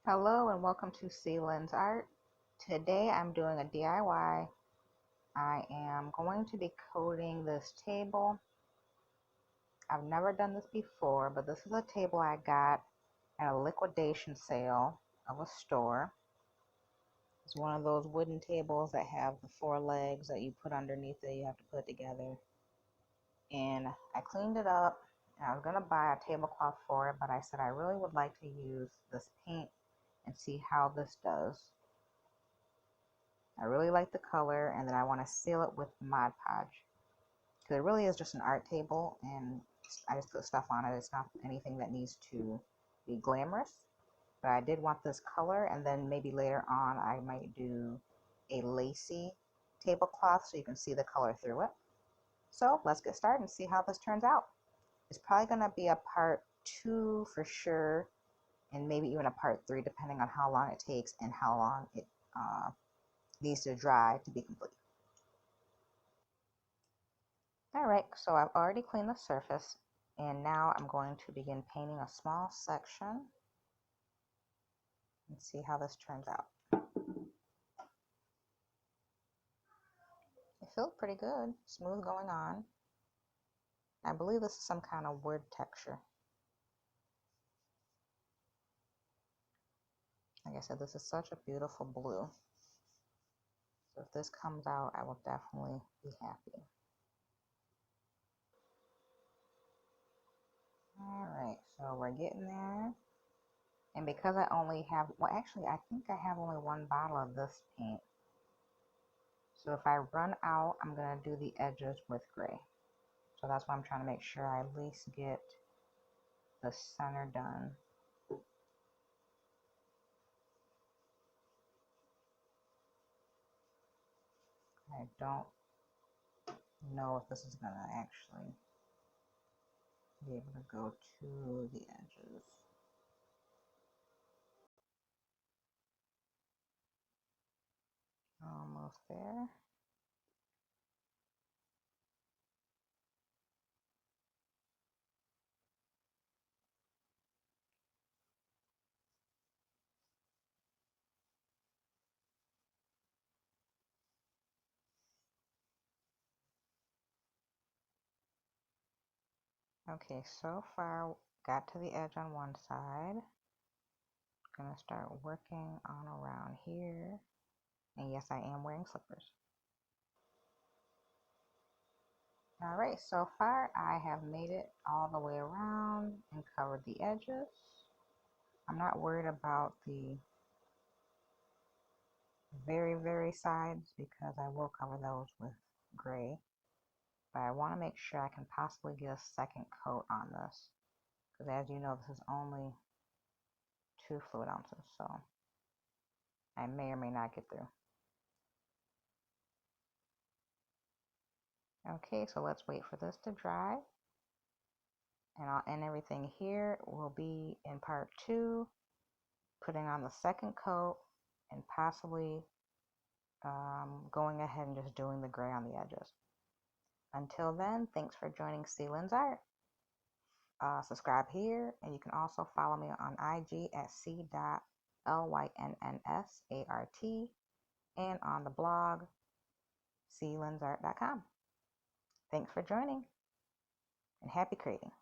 Hello and welcome to Sealand's Art. Today I'm doing a DIY. I am going to be coating this table. I've never done this before, but this is a table I got at a liquidation sale of a store. It's one of those wooden tables that have the four legs that you put underneath it. You have to put it together. And I cleaned it up. And I was going to buy a tablecloth for it, but I said I really would like to use this paint and see how this does. I really like the color, and then I want to seal it with Mod Podge because it really is just an art table, and I just put stuff on it. It's not anything that needs to be glamorous, but I did want this color, and then maybe later on I might do a lacy tablecloth so you can see the color through it. So let's get started and see how this turns out. It's probably going to be a part 2 for sure, and maybe even a part 3 depending on how long it takes and how long it needs to dry to be complete. Alright, so I've already cleaned the surface, and now I'm going to begin painting a small section and see how this turns out. It feels pretty good, smooth going on. I believe this is some kind of wood texture. Like I said, this is such a beautiful blue. So if this comes out, I will definitely be happy. Alright, so we're getting there. And because I only have, well actually I think I have only one bottle of this paint. So if I run out, I'm going to do the edges with gray. So that's why I'm trying to make sure I at least get the center done. I don't know if this is going to actually be able to go to the edges. Almost there. Okay, so far got to the edge on one side. Gonna start working on around here. And yes, I am wearing slippers. Alright, so far I have made it all the way around and covered the edges. I'm not worried about the very sides because I will cover those with gray. But I want to make sure I can possibly get a second coat on this, because as you know, this is only 2 fluid ounces, so I may or may not get through. Okay, so let's wait for this to dry, and I'll end everything here. Will be in part 2, putting on the second coat and possibly going ahead and just doing the gray on the edges. Until then, thanks for joining Sealand's Art. Subscribe here, and you can also follow me on IG at c.lynnnsart and on the blog sealandsart.com. Thanks for joining, and happy creating.